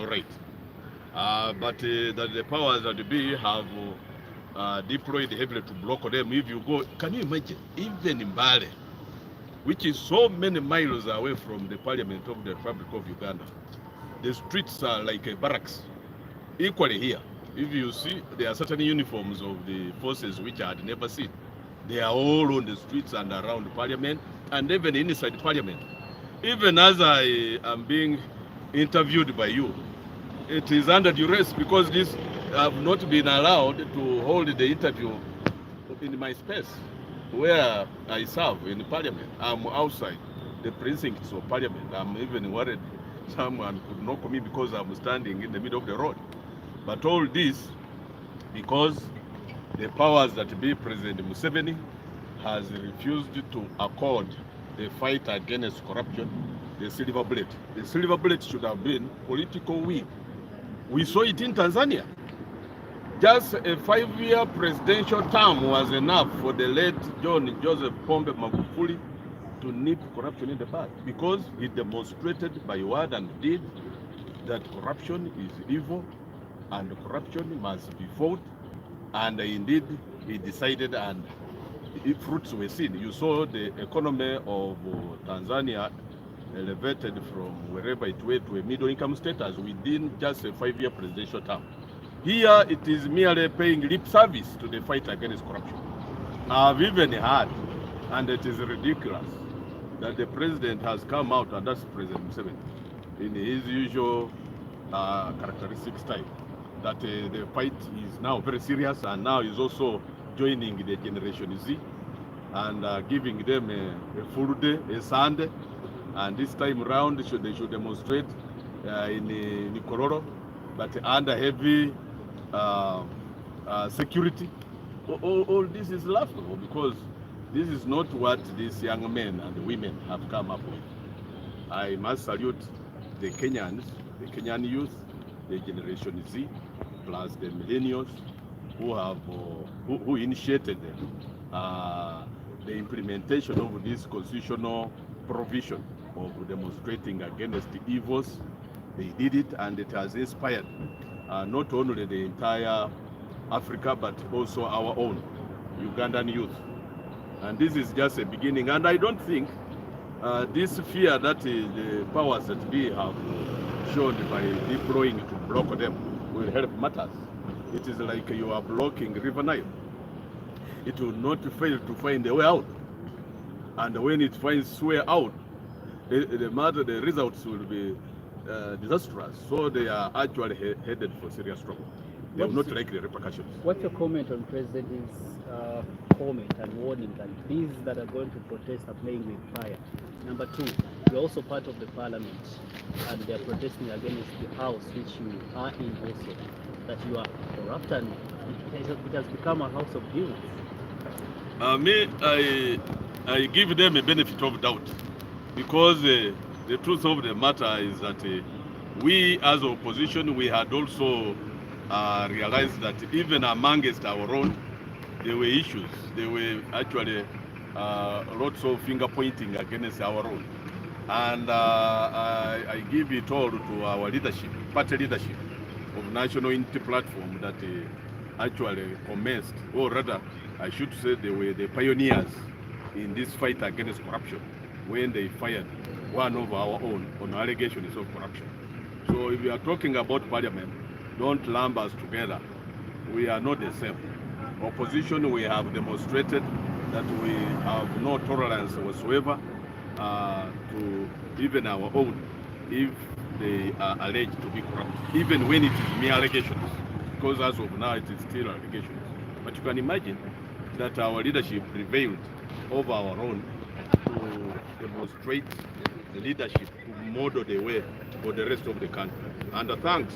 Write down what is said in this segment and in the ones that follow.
constitutional right. But that the powers that be have deployed heavily to block them. If you go, can you imagine, even in Mbale, which is so many miles away from the Parliament of the Republic of Uganda, the streets are like a barracks. Equally here, if you see, there are certain uniforms of the forces which I had never seen. They are all on the streets and around Parliament, and even inside Parliament. Even as I am being interviewed by you, it is under duress because this have not been allowed to hold the interview in my space where I serve in Parliament. I'm outside the precincts of Parliament. I'm even worried someone could knock me because I'm standing in the middle of the road. But all this because the powers that be, President Museveni has refused to accord the fight against corruption the silver bullet. The silver bullet should have been political will. We saw it in Tanzania. Just a 5-year presidential term was enough for the late John Joseph Pombe Magufuli to nip corruption in the bud, because he demonstrated by word and deed that corruption is evil and corruption must be fought. And indeed, he decided, and fruits were seen. You saw the economy of Tanzania elevated from wherever it were to a middle-income status within just a 5-year presidential term. Here, it is merely paying lip service to the fight against corruption. I've even heard, and it is ridiculous, that the president has come out, and that's President Museveni, in his usual characteristic style, that the fight is now very serious, and now is also joining the Generation Z and giving them a full day, a Sunday, and this time around they should demonstrate in Kororo, but under heavy security. All this is laughable, because this is not what these young men and women have come up with. I must salute the Kenyans, the Kenyan youth, the Generation Z, plus the millennials who have who initiated the implementation of this constitutional provision of demonstrating against the evils. They did it, and it has inspired not only the entire Africa, but also our own Ugandan youth. And this is just a beginning. And I don't think this fear that the powers that be have shown by deploying to block them will help matters. It is like you are blocking River Nile. It will not fail to find a way out. And when it finds its way out, the results will be disastrous. So they are actually headed for serious trouble. They have not liked the repercussions. What's your comment on President's comment and warning that these that are going to protest are playing with fire? Number two, you're also part of the Parliament, and they're protesting against the House, which you are in also, that you are corrupt, and it has become a house of guilt. I give them a benefit of doubt, because the truth of the matter is that we as opposition, we had also realized that even amongst our own, there were issues. There were actually lots of finger pointing against our own. And I give it all to our leadership, party leadership of National Unity Platform that actually commenced, or rather, I should say they were the pioneers in this fight against corruption when they fired one of our own on allegations of corruption. So if we are talking about Parliament, don't lump us together. We are not the same. Opposition, we have demonstrated that we have no tolerance whatsoever to even our own if they are alleged to be corrupt, even when it is mere allegations, because as of now it is still allegations. But you can imagine that our leadership prevailed over our own to demonstrate the leadership, to model the way for the rest of the country. And thanks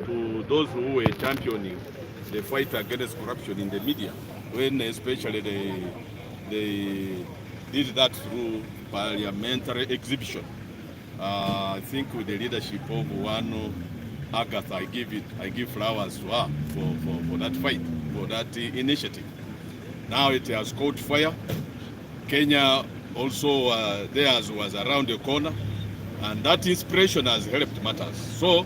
to those who were championing the fight against corruption in the media, when especially they did that through parliamentary exhibition. I think with the leadership of one Agatha, I give flowers to her for that fight, for that initiative. Now it has caught fire. Kenya also, theirs was around the corner, and that inspiration has helped matters. So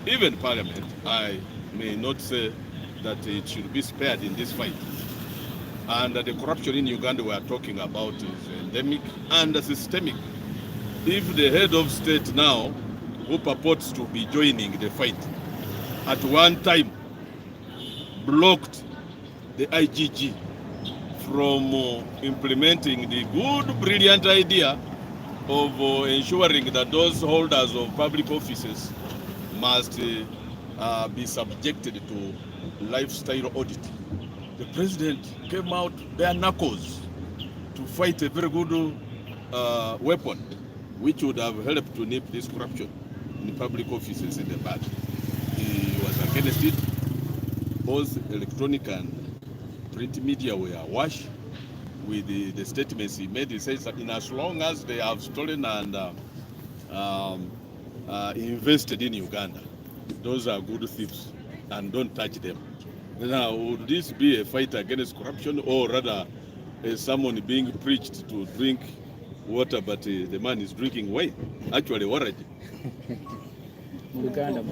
even Parliament, I may not say that it should be spared in this fight. And the corruption in Uganda we are talking about is endemic and systemic. If the head of state now, who purports to be joining the fight, at one time blocked the IGG from implementing the good, brilliant idea of ensuring that those holders of public offices must be subjected to lifestyle audit. The president came out bare knuckles to fight a very good weapon which would have helped to nip this corruption in public offices in the bud. He was against it. Both electronic and print media were awash with the statements he made. He says that in as long as they have stolen and invested in Uganda, those are good thieves and don't touch them. Now, would this be a fight against corruption, or rather someone being preached to drink water but the man is drinking wine? Actually, waragi. Uganda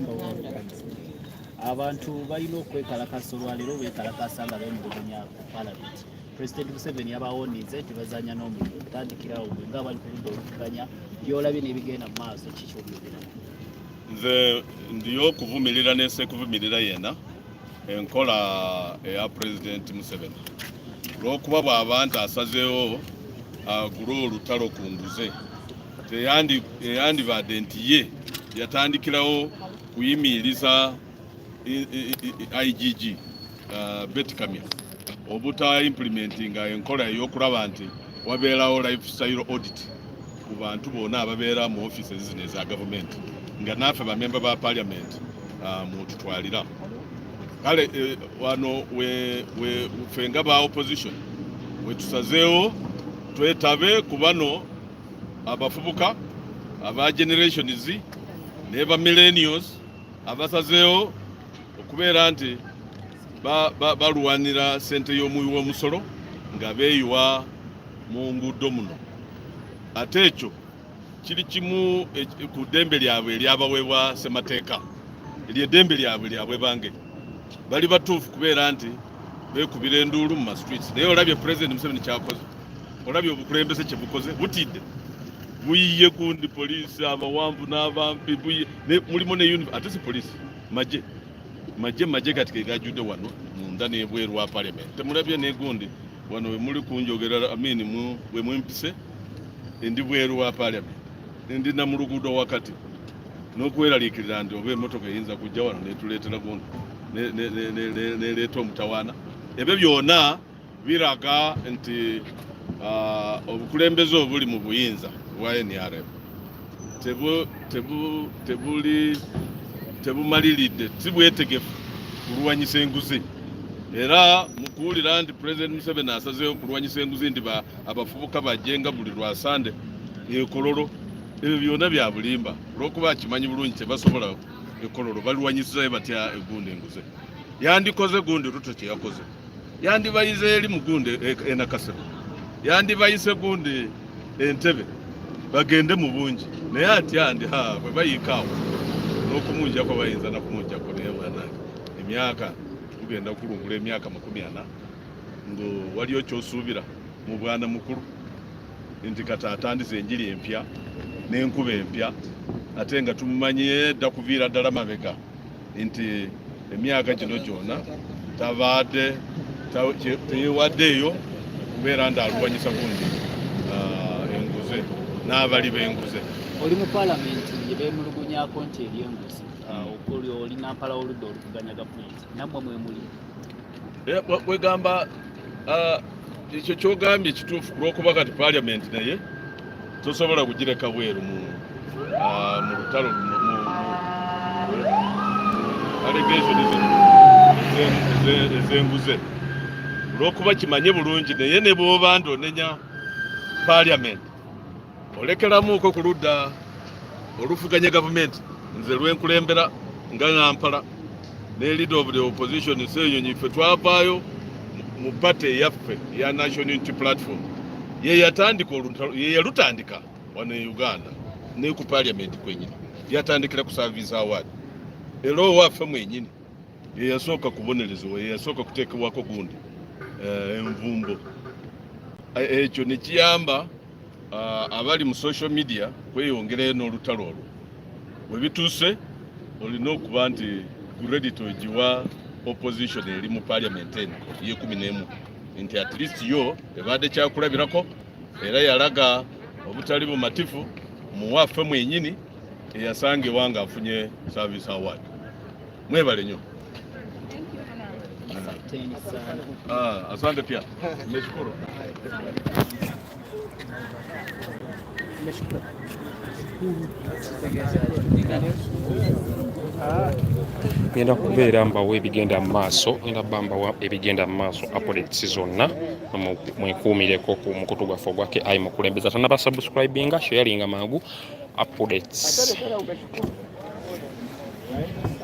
abantu balina okwekalakasa olwaleero beekalakasa nga bemulugunya Parliament. President Museveni yabawonize nti bazanya n'omulimu okutandikirawo bwe nga bali ku ludda oluvuganya byolabye n'ebigenda mu maaso kikyobyogerako. Nze ndiyo okuvumirira n'esekuvumirira yena enkola eya President Museveni olw'okuba bw'abantu asazeewo agule olutalo ku nguze teyandibadde nti ye yatandikirawo kuyimiriza IGG Betkamya obuta implementinga enkola ey'okulaba nti wabeerawo lifestyle audit ku bantu bonna ababeera mu offices zino eza gavumenti nga naffe bamemba ba Parliament mututwalira. Kale wano ffe nga ba opposition wetusazeewo twetabe ku bano abafubuka aba generations ne ba millennials abasazeewo okubeera nti balwanira sente y'omuwi w'omusolo nga beeyiwa mu nguudo muno. Ate ekyo kiri kimu ku ddembe lyabwe eryabaweebwa ssemateeka, ery'eddembe lyabwe lyabwe bange. Bali batuufu kubeera nti beekubira enduulu mu streets. Naye olabye President Museveni kyakoze, olabye obukulembeze kye bukoze, butidde buyiye gundi poliisi abawanvu n'abampi mulimu ne ate si poliisi majje kati ke gajjudde wano munda n'ebweru wa Parliament. Temulabye ne gundi wano we muli kunjogera we mwempise ndi bweru wa Parliament ndi na mu luguudo wakati n'okweraliikirira nti oba emmotoka eyinza kujja wano netuleetera gundi neleeta omutawaana. Ebyo byonna biraga nti obukulembeze obuli mu buyinza bwa NRM tebumaliridde, si bwetegefu kulwanyisa enguzi. Era mu kuwulira nti President Museveni asazeewo kulwanyisa enguzi nti abafubuka bajjenga buli lwasande ekololo, ebyo byonna bya bulimba olw'okuba akimanyi bulungi tebasobola ekololo balwanyisizayo batya egundi enguzi. Yandikoze gundi Ruto kye yakoze, yandibayize eri mu gundi enakasero, yandibayise gundi Entebbe bagende mu bungi, naye atya ndi bwe bayiikaawo n'okumunjako bayinza nakumunjako. Naye bwana emyaka tugenda kulungula emyaka 40 ngo waliyo kyosuubira mu bwana mukulu nti kata atandize enjiri empya n'enkuba empya, ate nga tumumanyie dda kuviira ddala mabega nti emyaka gino gyonna tabadde teyewaddeeyo kubeera nti alwanyisa gundi enguze n'abali b'enguze. Oli mu Parliament gye beemulugunyako nti ery'enguzi oli nampala oludda oluvuganya gavumenti nammwe mwe muli. Wegamba ekyo kyogambye kituufu kulw'okuba kati Parliament naye tosobola kugireka bweru mu lutalo allegation ez'enguze olw'okuba kimanye bulungi. Naye ne bw'oba ndonenya Parliament olekeramuuko ku ludda olufuganya gavumenti. Nze lwenkulembera nga Kampala ne leader of the opposition Ssenyonyi, ffe twavaayo mu party eyaffe ya National Unity Platform ye yalutandika wano e Uganda ne ku Parliament kwenyini, yatandikira ku Service Award era owaffe mwenyini yeyasooka kubonerezebwa, yeyasooka kuteekebwako gundi envumbo. Ekyo ne kiyamba abali mu social media kweyongerayo n'olutalo olwo. Bwe bituuse olina okuba nti credit ogiwa opposition eri mu parliament eno ye11 nti at least yo ebadde kyakulabirako era yalaga obutali bumatifu muwaffe mwenyini eyasangibwa nga afunye service award. Mwebale nnyo. Asante pia. Nimeshukuru. Ngenda kubeera mbawo ebigenda mu maaso, ngenda bambawo ebigenda mu maaso updates zonna mwekuumireko ku mukutu gwaffe gwake ayi mukulembeza. Tanaba subscribinga, sharinga mangu updates.